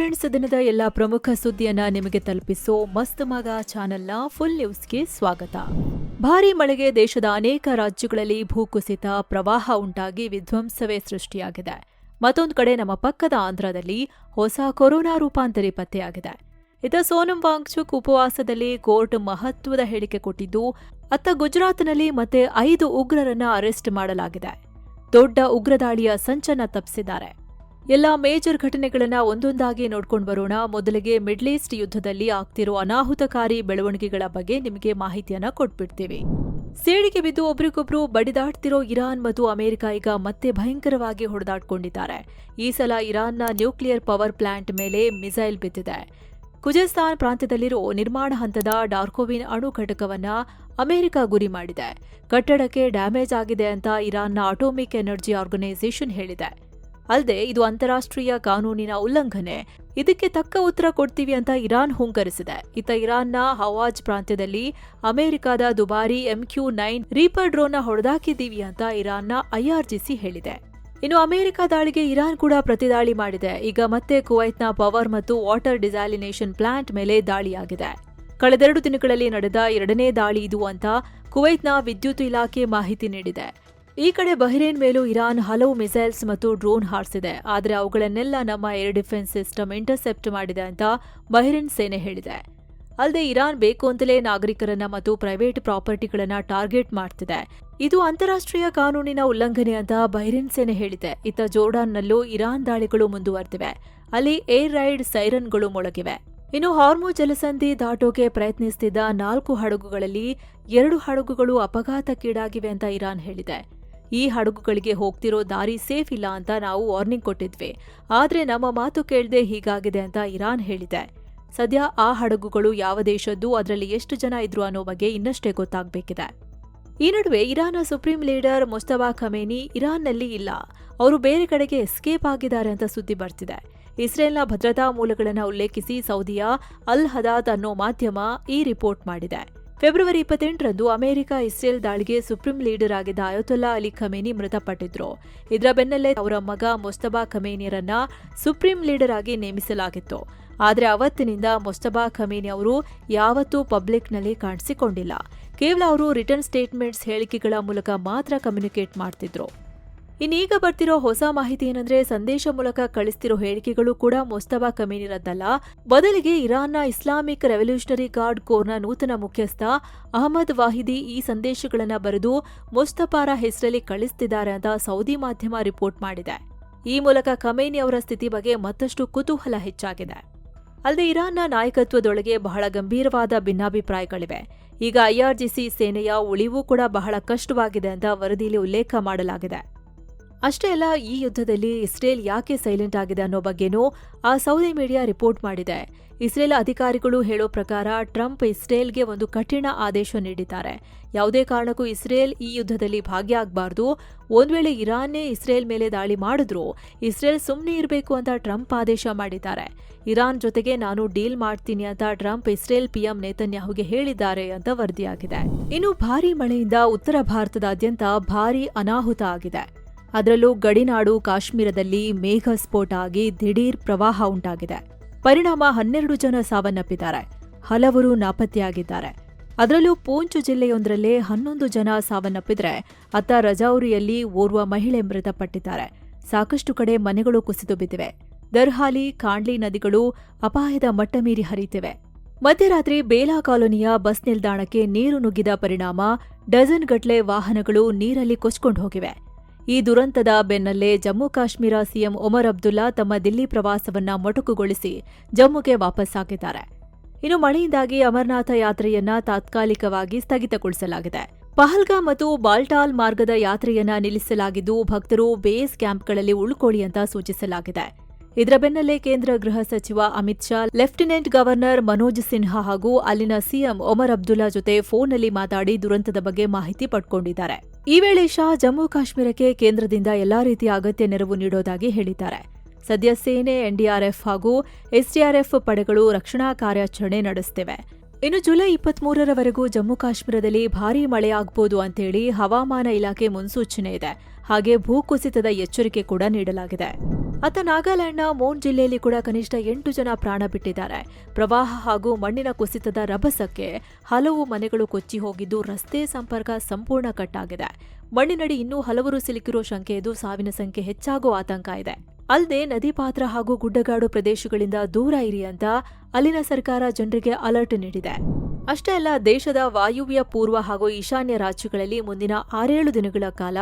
Friends, ದಿನದ ಎಲ್ಲ ಪ್ರಮುಖ ಸುದ್ದಿಯನ್ನ ನಿಮಗೆ ತಲುಪಿಸೋ ಮಸ್ತ್ ಮಗ ಚಾನೆಲ್ನ ಫುಲ್ ನ್ಯೂಸ್ಗೆ ಸ್ವಾಗತ. ಭಾರೀ ಮಳೆಗೆ ದೇಶದ ಅನೇಕ ರಾಜ್ಯಗಳಲ್ಲಿ ಭೂಕುಸಿತ, ಪ್ರವಾಹ ಉಂಟಾಗಿ ವಿಧ್ವಂಸವೇ ಸೃಷ್ಟಿಯಾಗಿದೆ. ಮತ್ತೊಂದು ಕಡೆ ನಮ್ಮ ಪಕ್ಕದ ಆಂಧ್ರದಲ್ಲಿ ಹೊಸ ಕೊರೋನಾ ರೂಪಾಂತರಿ ಪತ್ತೆಯಾಗಿದೆ. ಇತ್ತ ಸೋನಂ ವಾಂಗ್ಚುಕ್ ಉಪವಾಸದಲ್ಲಿ ಕೋರ್ಟ್ ಮಹತ್ವದ ಹೇಳಿಕೆ ಕೊಟ್ಟಿದ್ದು, ಅತ್ತ ಗುಜರಾತ್ನಲ್ಲಿ ಮತ್ತೆ 5 ಉಗ್ರರನ್ನ ಅರೆಸ್ಟ್ ಮಾಡಲಾಗಿದೆ. ದೊಡ್ಡ ಉಗ್ರದಾಳಿಯ ಸಂಚನ್ನ ತಪ್ಪಿಸಿದ್ದಾರೆ. ಎಲ್ಲ ಮೇಜರ್ ಘಟನೆಗಳನ್ನ ಒಂದೊಂದಾಗಿ ನೋಡ್ಕೊಂಡು ಬರೋಣ. ಮೊದಲಿಗೆ ಮಿಡ್ಲ್ ಈಸ್ಟ್ ಯುದ್ಧದಲ್ಲಿ ಆಗ್ತಿರೋ ಅನಾಹುತಕಾರಿ ಬೆಳವಣಿಗೆಗಳ ಬಗ್ಗೆ ನಿಮಗೆ ಮಾಹಿತಿಯನ್ನ ಕೊಟ್ಬಿಡ್ತೀವಿ. ಸೇಡಿಗೆ ಬಿದ್ದು ಒಬ್ರಿಗೊಬ್ರು ಬಡಿದಾಡ್ತಿರೋ ಇರಾನ್ ಮತ್ತು ಅಮೆರಿಕ ಈಗ ಮತ್ತೆ ಭಯಂಕರವಾಗಿ ಹೊಡೆದಾಡ್ಕೊಂಡಿದ್ದಾರೆ. ಈ ಸಲ ಇರಾನ್ನ ನ್ಯೂಕ್ಲಿಯರ್ ಪವರ್ ಪ್ಲಾಂಟ್ ಮೇಲೆ ಮಿಸೈಲ್ ಬಿದ್ದಿದೆ. ಖುಜೆಸ್ತಾನ್ ಪ್ರಾಂತ್ಯದಲ್ಲಿರೋ ನಿರ್ಮಾಣ ಹಂತದ ಡಾರ್ಕೋವಿನ್ ಅಣು ಘಟಕವನ್ನ ಅಮೆರಿಕ ಗುರಿ ಮಾಡಿದೆ. ಕಟ್ಟಡಕ್ಕೆ ಡ್ಯಾಮೇಜ್ ಆಗಿದೆ ಅಂತ ಇರಾನ್ನ ಅಟೋಮಿಕ್ ಎನರ್ಜಿ ಆರ್ಗನೈಸೇಷನ್ ಹೇಳಿದೆ. ಅಲ್ಲದೆ ಇದು ಅಂತಾರಾಷ್ಟ್ರೀಯ ಕಾನೂನಿನ ಉಲ್ಲಂಘನೆ, ಇದಕ್ಕೆ ತಕ್ಕ ಉತ್ತರ ಕೊಡ್ತೀವಿ ಅಂತ ಇರಾನ್ ಹುಂಕರಿಸಿದೆ. ಇತ್ತ ಇರಾನ್ನ ಹವಾಜ್ ಪ್ರಾಂತ್ಯದಲ್ಲಿ ಅಮೆರಿಕದ ದುಬಾರಿ MQ-9 ರೀಪರ್ ಡ್ರೋನ್ನ ಹೊಡೆದಾಕಿದ್ದೀವಿ ಅಂತ ಇರಾನ್ನ IRGC ಹೇಳಿದೆ. ಇನ್ನು ಅಮೆರಿಕ ದಾಳಿಗೆ ಇರಾನ್ ಕೂಡ ಪ್ರತಿದಾಳಿ ಮಾಡಿದೆ. ಈಗ ಮತ್ತೆ ಕುವೈತ್ನ ಪವರ್ ಮತ್ತು ವಾಟರ್ ಡಿಸಾಲಿನೇಷನ್ ಪ್ಲಾಂಟ್ ಮೇಲೆ ದಾಳಿಯಾಗಿದೆ. ಕಳೆದೆರಡು ದಿನಗಳಲ್ಲಿ ನಡೆದ 2ನೇ ದಾಳಿ ಇದು ಅಂತ ಕುವೈತ್ನ ವಿದ್ಯುತ್ ಇಲಾಖೆ ಮಾಹಿತಿ ನೀಡಿದೆ. ಈ ಕಡೆ ಬಹ್ರೇನ್ ಮೇಲೂ ಇರಾನ್ ಹಲವು ಮಿಸೈಲ್ಸ್ ಮತ್ತು ಡ್ರೋನ್ ಹಾರಿಸಿದೆ. ಆದರೆ ಅವುಗಳನ್ನೆಲ್ಲ ನಮ್ಮ ಏರ್ ಡಿಫೆನ್ಸ್ ಸಿಸ್ಟಮ್ ಇಂಟರ್ಸೆಪ್ಟ್ ಮಾಡಿದೆ ಅಂತ ಬಹ್ರೇನ್ ಸೇನೆ ಹೇಳಿದೆ. ಅಲ್ಲದೆ ಇರಾನ್ ಬೇಕು ಅಂತಲೇ ನಾಗರಿಕರನ್ನ ಮತ್ತು ಪ್ರೈವೇಟ್ ಪ್ರಾಪರ್ಟಿಗಳನ್ನ ಟಾರ್ಗೆಟ್ ಮಾಡ್ತಿದೆ. ಇದು ಅಂತಾರಾಷ್ಟ್ರೀಯ ಕಾನೂನಿನ ಉಲ್ಲಂಘನೆ ಅಂತ ಬಹ್ರೇನ್ ಸೇನೆ ಹೇಳಿದೆ. ಇತ್ತ ಜೋರ್ಡಾನ್ನಲ್ಲೂ ಇರಾನ್ ದಾಳಿಗಳು ಮುಂದುವರೆದಿವೆ. ಅಲ್ಲಿ ಏರ್ ರೈಡ್ ಸೈರನ್ಗಳು ಮೊಳಗಿವೆ. ಇನ್ನು ಹಾರ್ಮುಜ್ ಜಲಸಂಧಿ ದಾಟೋಕೆ ಪ್ರಯತ್ನಿಸುತ್ತಿದ್ದ 4 ಹಡಗುಗಳಲ್ಲಿ 2 ಹಡಗುಗಳು ಅಪಘಾತಕ್ಕೀಡಾಗಿವೆ ಅಂತ ಇರಾನ್ ಹೇಳಿದೆ. ಈ ಹಡಗುಗಳಿಗೆ ಹೋಗ್ತಿರೋ ದಾರಿ ಸೇಫ್ ಇಲ್ಲ ಅಂತ ನಾವು ವಾರ್ನಿಂಗ್ ಕೊಟ್ಟಿದ್ವಿ, ಆದ್ರೆ ನಮ್ಮ ಮಾತು ಕೇಳದೆ ಹೀಗಾಗಿದೆ ಅಂತ ಇರಾನ್ ಹೇಳಿದೆ. ಸದ್ಯ ಆ ಹಡಗುಗಳು ಯಾವ ದೇಶದ್ದು, ಅದರಲ್ಲಿ ಎಷ್ಟು ಜನ ಇದ್ರು ಅನ್ನೋ ಬಗ್ಗೆ ಇನ್ನಷ್ಟೇ ಗೊತ್ತಾಗಬೇಕಿದೆ. ಈ ನಡುವೆ ಇರಾನ್ನ ಸುಪ್ರೀಂ ಲೀಡರ್ ಮುಸ್ತಫಾ ಖಮೇನಿ ಇರಾನ್ನಲ್ಲಿ ಇಲ್ಲ, ಅವರು ಬೇರೆ ಕಡೆಗೆ ಎಸ್ಕೇಪ್ ಆಗಿದ್ದಾರೆ ಅಂತ ಸುದ್ದಿ ಬರ್ತಿದೆ. ಇಸ್ರೇಲ್ನ ಭದ್ರತಾ ಮೂಲಗಳನ್ನು ಉಲ್ಲೇಖಿಸಿ ಸೌದಿಯ ಅಲ್ ಹದಾತ್ ಅನ್ನೋ ಮಾಧ್ಯಮ ಈ ರಿಪೋರ್ಟ್ ಮಾಡಿದೆ. ಫೆಬ್ರವರಿ 28ರಂದು ಅಮೆರಿಕ ಇಸ್ರೇಲ್ ದಾಳಿಗೆ ಸುಪ್ರೀಂ ಲೀಡರ್ ಆಗಿದ್ದ ಅಯತೊಲ್ಲಾ ಅಲಿ ಖಮೇನಿ ಮೃತಪಟ್ಟಿದ್ರು. ಇದರ ಬೆನ್ನಲ್ಲೇ ಅವರ ಮಗ ಮುಸ್ತಫಾ ಖಮೇನಿಯರನ್ನ ಸುಪ್ರೀಂ ಲೀಡರ್ ಆಗಿ ನೇಮಿಸಲಾಗಿತ್ತು. ಆದರೆ ಅವತ್ತಿನಿಂದ ಮುಸ್ತಫಾ ಖಮೇನಿ ಅವರು ಯಾವತ್ತೂ ಪಬ್ಲಿಕ್ನಲ್ಲಿ ಕಾಣಿಸಿಕೊಂಡಿಲ್ಲ. ಕೇವಲ ಅವರು ರಿಟರ್ನ್ ಸ್ಟೇಟ್ಮೆಂಟ್ಸ್, ಹೇಳಿಕೆಗಳ ಮೂಲಕ ಮಾತ್ರ ಕಮ್ಯುನಿಕೇಟ್ ಮಾಡ್ತಿದ್ರು. ಇನ್ನೀಗ ಬರ್ತಿರೋ ಹೊಸ ಮಾಹಿತಿ ಏನಂದ್ರೆ, ಸಂದೇಶ ಮೂಲಕ ಕಳಿಸ್ತಿರೋ ಹೇಳಿಕೆಗಳು ಕೂಡ ಮುಸ್ತಫಾ ಖಮೇನಿರದ್ದಲ್ಲ. ಬದಲಿಗೆ ಇರಾನ್ನ ಇಸ್ಲಾಮಿಕ್ ರೆವಲ್ಯೂಷನರಿ ಗಾರ್ಡ್ ಕೋರ್ನ ನೂತನ ಮುಖ್ಯಸ್ಥ ಅಹಮದ್ ವಾಹಿದಿ ಈ ಸಂದೇಶಗಳನ್ನ ಬರೆದು ಮುಸ್ತಫಾರ ಹೆಸರಲ್ಲಿ ಕಳಿಸ್ತಿದ್ದಾರೆ ಅಂತ ಸೌದಿ ಮಾಧ್ಯಮ ರಿಪೋರ್ಟ್ ಮಾಡಿದೆ. ಈ ಮೂಲಕ ಖಮೇನಿ ಅವರ ಸ್ಥಿತಿ ಬಗ್ಗೆ ಮತ್ತಷ್ಟು ಕುತೂಹಲ ಹೆಚ್ಚಾಗಿದೆ. ಅಲ್ಲದೆ ಇರಾನ್ನ ನಾಯಕತ್ವದೊಳಗೆ ಬಹಳ ಗಂಭೀರವಾದ ಭಿನ್ನಾಭಿಪ್ರಾಯಗಳಿವೆ. ಈಗ IRGC ಸೇನೆಯ ಉಳಿವು ಕೂಡ ಬಹಳ ಕಷ್ಟವಾಗಿದೆ ಅಂತ ವರದಿಯಲ್ಲಿ ಉಲ್ಲೇಖ ಮಾಡಲಾಗಿದೆ. ಅಷ್ಟೇ ಅಲ್ಲ, ಈ ಯುದ್ಧದಲ್ಲಿ ಇಸ್ರೇಲ್ ಯಾಕೆ ಸೈಲೆಂಟ್ ಆಗಿದೆ ಅನ್ನೋ ಬಗ್ಗೆನೂ ಆ ಸೌದಿ ಮೀಡಿಯಾ ರಿಪೋರ್ಟ್ ಮಾಡಿದೆ. ಇಸ್ರೇಲ್ ಅಧಿಕಾರಿಗಳು ಹೇಳೋ ಪ್ರಕಾರ ಟ್ರಂಪ್ ಇಸ್ರೇಲ್ಗೆ ಒಂದು ಕಠಿಣ ಆದೇಶ ನೀಡಿದ್ದಾರೆ. ಯಾವುದೇ ಕಾರಣಕ್ಕೂ ಇಸ್ರೇಲ್ ಈ ಯುದ್ಧದಲ್ಲಿ ಭಾಗಿಯಾಗಬಾರ್ದು. ಒಂದ್ ವೇಳೆ ಇರಾನ್ನೇ ಇಸ್ರೇಲ್ ಮೇಲೆ ದಾಳಿ ಮಾಡಿದ್ರು ಇಸ್ರೇಲ್ ಸುಮ್ಮನೆ ಇರಬೇಕು ಅಂತ ಟ್ರಂಪ್ ಆದೇಶ ಮಾಡಿದ್ದಾರೆ. ಇರಾನ್ ಜೊತೆಗೆ ನಾನು ಡೀಲ್ ಮಾಡ್ತೀನಿ ಅಂತ ಟ್ರಂಪ್ ಇಸ್ರೇಲ್ PM ನೇತನ್ಯಾಹುಗೆ ಹೇಳಿದ್ದಾರೆ ಅಂತ ವರದಿಯಾಗಿದೆ. ಇನ್ನು ಭಾರೀ ಮಳೆಯಿಂದ ಉತ್ತರ ಭಾರತದಾದ್ಯಂತ ಭಾರೀ ಅನಾಹುತ ಆಗಿದೆ. ಅದರಲ್ಲೂ ಗಡಿನಾಡು ಕಾಶ್ಮೀರದಲ್ಲಿ ಮೇಘ ಸ್ಫೋಟ ಆಗಿ ದಿಢೀರ್ ಪ್ರವಾಹ ಉಂಟಾಗಿದೆ. ಪರಿಣಾಮ 12 ಜನ ಸಾವನ್ನಪ್ಪಿದ್ದಾರೆ, ಹಲವರು ನಾಪತ್ತೆಯಾಗಿದ್ದಾರೆ. ಅದರಲ್ಲೂ ಪೂಂಚ್ ಜಿಲ್ಲೆಯೊಂದರಲ್ಲೇ 11 ಜನ ಸಾವನ್ನಪ್ಪಿದ್ರೆ ಅತ್ತ ರಜೌರಿಯಲ್ಲಿ ಓರ್ವ ಮಹಿಳೆ ಮೃತಪಟ್ಟಿದ್ದಾರೆ. ಸಾಕಷ್ಟು ಕಡೆ ಮನೆಗಳು ಕುಸಿದು ಬಿದ್ದಿವೆ. ದರ್ಹಾಲಿ, ಕಾಂಡ್ಲಿ ನದಿಗಳು ಅಪಾಯದ ಮಟ್ಟ ಮೀರಿ ಹರಿಯುತ್ತಿವೆ. ಮಧ್ಯರಾತ್ರಿ ಬೇಲಾ ಕಾಲೋನಿಯ ಬಸ್ ನಿಲ್ದಾಣಕ್ಕೆ ನೀರು ನುಗ್ಗಿದ ಪರಿಣಾಮ ಡಜನ್ ಗಟ್ಲೆ ವಾಹನಗಳು ನೀರಲ್ಲಿ ಕೊಚ್ಕೊಂಡು ಹೋಗಿವೆ. ಈ ದುರಂತದ ಬೆನ್ನಲ್ಲೇ ಜಮ್ಮು ಕಾಶ್ಮೀರ CM ಒಮರ್ ಅಬ್ದುಲ್ಲಾ ತಮ್ಮ ದಿಲ್ಲಿ ಪ್ರವಾಸವನ್ನ ಮೊಟಕುಗೊಳಿಸಿ ಜಮ್ಮುಗೆ ವಾಪಸ್ಸಾಗಿದ್ದಾರೆ. ಇನ್ನು ಮಳೆಯಿಂದಾಗಿ ಅಮರನಾಥ ಯಾತ್ರೆಯನ್ನ ತಾತ್ಕಾಲಿಕವಾಗಿ ಸ್ಥಗಿತಗೊಳಿಸಲಾಗಿದೆ. ಪಹಲ್ಗಾಮ್ ಮತ್ತು ಬಾಲ್ಟಾಲ್ ಮಾರ್ಗದ ಯಾತ್ರೆಯನ್ನ ನಿಲ್ಲಿಸಲಾಗಿದ್ದು, ಭಕ್ತರು ಬೇಸ್ ಕ್ಯಾಂಪ್ಗಳಲ್ಲಿ ಉಳ್ಕೊಳ್ಳಿ ಅಂತ ಸೂಚಿಸಲಾಗಿದೆ. ಇದರ ಬೆನ್ನಲ್ಲೇ ಕೇಂದ್ರ ಗೃಹ ಸಚಿವ ಅಮಿತ್ ಶಾ ಲೆಫ್ಟಿನೆಂಟ್ ಗವರ್ನರ್ ಮನೋಜ್ ಸಿನ್ಹಾ ಹಾಗೂ ಅಲ್ಲಿನ CM ಒಮರ್ ಅಬ್ದುಲ್ಲಾ ಜೊತೆ ಫೋನ್ನಲ್ಲಿ ಮಾತಾಡಿ ದುರಂತದ ಬಗ್ಗೆ ಮಾಹಿತಿ ಪಡ್ಕೊಂಡಿದ್ದಾರೆ. ಈ ವೇಳೆ ಶಾ ಜಮ್ಮು ಕಾಶ್ಮೀರಕ್ಕೆ ಕೇಂದ್ರದಿಂದ ಎಲ್ಲಾ ರೀತಿಯ ಅಗತ್ಯ ನೆರವು ನೀಡೋದಾಗಿ ಹೇಳಿದ್ದಾರೆ. ಸದ್ಯ ಸೇನೆ, NDRF ಹಾಗೂ SDRF ಪಡೆಗಳು ರಕ್ಷಣಾ ಕಾರ್ಯಾಚರಣೆ ನಡೆಸುತ್ತಿವೆ. ಇನ್ನು ಜುಲೈ 23ರವರೆಗೂ ಜಮ್ಮು ಕಾಶ್ಮೀರದಲ್ಲಿ ಭಾರೀ ಮಳೆಯಾಗಬಹುದು ಅಂತೇಳಿ ಹವಾಮಾನ ಇಲಾಖೆ ಮುನ್ಸೂಚನೆ ಇದೆ. ಹಾಗೆ ಭೂಕುಸಿತದ ಎಚ್ಚರಿಕೆ ಕೂಡ ನೀಡಲಾಗಿದೆ. ಅತ್ತ ನಾಗಾಲ್ಯಾಂಡ್ನ ಮೋನ್ ಜಿಲ್ಲೆಯಲ್ಲಿ ಕೂಡ ಕನಿಷ್ಠ 8 ಜನ ಪ್ರಾಣ ಬಿಟ್ಟಿದ್ದಾರೆ. ಪ್ರವಾಹ ಹಾಗೂ ಮಣ್ಣಿನ ಕುಸಿತದ ರಭಸಕ್ಕೆ ಹಲವು ಮನೆಗಳು ಕೊಚ್ಚಿ ಹೋಗಿದ್ದು, ರಸ್ತೆ ಸಂಪರ್ಕ ಸಂಪೂರ್ಣ ಕಟ್ ಆಗಿದೆ. ಮಣ್ಣಿನಡಿ ಇನ್ನೂ ಹಲವರು ಸಿಲುಕಿರುವ ಶಂಕೆ ಇದ್ದು, ಸಾವಿನ ಸಂಖ್ಯೆ ಹೆಚ್ಚಾಗುವ ಆತಂಕ ಇದೆ. ಅಲ್ಲದೆ ನದಿ ಪಾತ್ರ ಹಾಗೂ ಗುಡ್ಡಗಾಡು ಪ್ರದೇಶಗಳಿಂದ ದೂರ ಇರಿ ಅಂತ ಅಲ್ಲಿನ ಸರ್ಕಾರ ಜನರಿಗೆ ಅಲರ್ಟ್ ನೀಡಿದೆ. ಅಷ್ಟೇ ಅಲ್ಲ, ದೇಶದ ವಾಯುವ್ಯ ಪೂರ್ವ ಹಾಗೂ ಈಶಾನ್ಯ ರಾಜ್ಯಗಳಲ್ಲಿ ಮುಂದಿನ 6-7 ದಿನಗಳ ಕಾಲ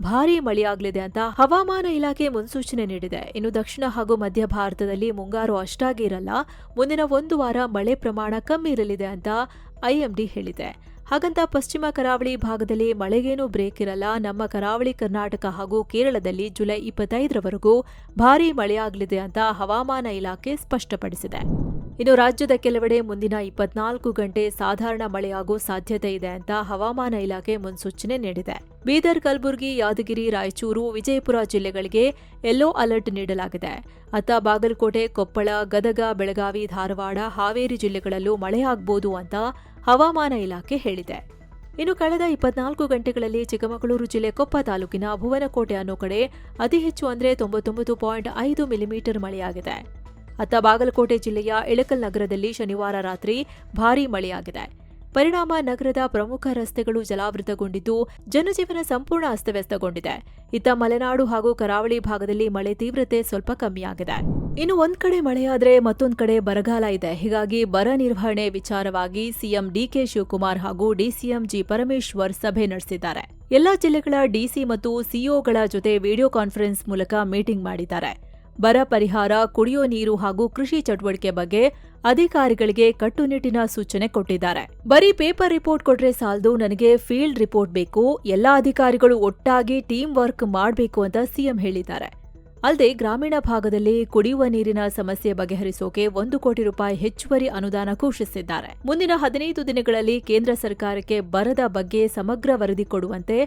ಭಾರೀ ಮಳೆಯಾಗಲಿದೆ ಅಂತ ಹವಾಮಾನ ಇಲಾಖೆ ಮುನ್ಸೂಚನೆ ನೀಡಿದೆ. ಇನ್ನು ದಕ್ಷಿಣ ಹಾಗೂ ಮಧ್ಯ ಭಾರತದಲ್ಲಿ ಮುಂಗಾರು ಅಷ್ಟಾಗಿ ಇರಲ್ಲ, ಮುಂದಿನ 1 ವಾರ ಮಳೆ ಪ್ರಮಾಣ ಕಮ್ಮಿ ಇರಲಿದೆ ಅಂತ ಐಎಂಡಿ ಹೇಳಿದೆ. ಹಾಗಂತ ಪಶ್ಚಿಮ ಕರಾವಳಿ ಭಾಗದಲ್ಲಿ ಮಳೆಗೇನೂ ಬ್ರೇಕ್ ಇರಲ್ಲ. ನಮ್ಮ ಕರಾವಳಿ ಕರ್ನಾಟಕ ಹಾಗೂ ಕೇರಳದಲ್ಲಿ ಜುಲೈ 25ರವರೆಗೂ ಭಾರೀ ಮಳೆಯಾಗಲಿದೆ ಅಂತ ಹವಾಮಾನ ಇಲಾಖೆ ಸ್ಪಷ್ಟಪಡಿಸಿದೆ. ಇನ್ನು ರಾಜ್ಯದ ಕೆಲವೆಡೆ ಮುಂದಿನ 24 ಗಂಟೆ ಸಾಧಾರಣ ಮಳೆಯಾಗುವ ಸಾಧ್ಯತೆ ಇದೆ ಅಂತ ಹವಾಮಾನ ಇಲಾಖೆ ಮುನ್ಸೂಚನೆ ನೀಡಿದೆ. ಬೀದರ್, ಕಲಬುರಗಿ, ಯಾದಗಿರಿ, ರಾಯಚೂರು, ವಿಜಯಪುರ ಜಿಲ್ಲೆಗಳಿಗೆ ಯೆಲ್ಲೋ ಅಲರ್ಟ್ ನೀಡಲಾಗಿದೆ. ಅತ್ತ ಬಾಗಲಕೋಟೆ, ಕೊಪ್ಪಳ, ಗದಗ, ಬೆಳಗಾವಿ, ಧಾರವಾಡ, ಹಾವೇರಿ ಜಿಲ್ಲೆಗಳಲ್ಲೂ ಮಳೆಯಾಗಬಹುದು ಅಂತ ಹವಾಮಾನ ಇಲಾಖೆ ಹೇಳಿದೆ. ಇನ್ನು ಕಳೆದ 24 ಗಂಟೆಗಳಲ್ಲಿ ಚಿಕ್ಕಮಗಳೂರು ಜಿಲ್ಲೆ ಕೊಪ್ಪ ತಾಲೂಕಿನ ಭುವನಕೋಟೆ ಅನ್ನೋ ಕಡೆ ಅತಿ ಹೆಚ್ಚು ಅಂದರೆ 99.5 ಮಿಲಿಮೀಟರ್ ಮಳೆಯಾಗಿದೆ. ಅತ್ತ ಬಾಗಲಕೋಟೆ ಜಿಲ್ಲೆಯ ಇಳಕಲ್ ನಗರದಲ್ಲಿ ಶನಿವಾರ ರಾತ್ರಿ ಭಾರೀ ಮಳೆಯಾಗಿದೆ. ಪರಿಣಾಮ ನಗರದ ಪ್ರಮುಖ ರಸ್ತೆಗಳು ಜಲಾವೃತಗೊಂಡಿದ್ದು, ಜನಜೀವನ ಸಂಪೂರ್ಣ ಅಸ್ತವ್ಯಸ್ತಗೊಂಡಿದೆ. ಇತ್ತ ಮಲೆನಾಡು ಹಾಗೂ ಕರಾವಳಿ ಭಾಗದಲ್ಲಿ ಮಳೆ ತೀವ್ರತೆ ಸ್ವಲ್ಪ ಕಮ್ಮಿಯಾಗಿದೆ. ಇನ್ನು ಒಂದ್ ಕಡೆ ಮಳೆಯಾದ್ರೆ ಮತ್ತೊಂದ್ ಕಡೆ ಬರಗಾಲ ಇದೆ. ಹೀಗಾಗಿ ಬರ ನಿರ್ವಹಣೆ ವಿಚಾರವಾಗಿ ಸಿಎಂ ಡಿಕೆ ಶಿವಕುಮಾರ್ ಹಾಗೂ ಡಿಸಿಎಂ ಜಿ ಪರಮೇಶ್ವರ್ ಸಭೆ ನಡೆಸಿದ್ದಾರೆ. ಎಲ್ಲಾ ಜಿಲ್ಲೆಗಳ ಡಿಸಿ ಮತ್ತು ಸಿಇಒಗಳ ಜೊತೆ ವಿಡಿಯೋ ಕಾನ್ಫರೆನ್ಸ್ ಮೂಲಕ ಮೀಟಿಂಗ್ ಮಾಡಿದ್ದಾರೆ. ಬರ ಪರಿಹಾರ, ಕುಡಿಯೋ ನೀರು ಹಾಗೂ ಕೃಷಿ ಚಟುವಟಿಕೆ ಬಗ್ಗೆ ಅಧಿಕಾರಿಗಳಿಗೆ ಕಟ್ಟುನಿಟ್ಟಿನ ಸೂಚನೆ ಕೊಟ್ಟಿದ್ದಾರೆ. ಬರೀ ಪೇಪರ್ ರಿಪೋರ್ಟ್ ಕೊಟ್ರೆ ಸಾಲದು, ನನಗೆ ಫೀಲ್ಡ್ ರಿಪೋರ್ಟ್ ಬೇಕು, ಎಲ್ಲಾ ಅಧಿಕಾರಿಗಳು ಒಟ್ಟಾಗಿ ಟೀಮ್ ವರ್ಕ್ ಮಾಡಬೇಕು ಅಂತ ಸಿಎಂ ಹೇಳಿದ್ದಾರೆ. ಅಲ್ಲದೆ ಗ್ರಾಮೀಣ ಭಾಗದಲ್ಲಿ ಕುಡಿಯುವ ನೀರಿನ ಸಮಸ್ಯೆ ಬಗೆಹರಿಸೋಕೆ 1 ಕೋಟಿ ರೂಪಾಯಿ ಹೆಚ್ಚುವರಿ ಅನುದಾನ ಘೋಷಿಸಿದ್ದಾರೆ. ಮುಂದಿನ 15 ದಿನಗಳಲ್ಲಿ ಕೇಂದ್ರ ಸರ್ಕಾರಕ್ಕೆ ಬರದ ಬಗ್ಗೆ ಸಮಗ್ರ ವರದಿ ಕೊಡುವಂತೆ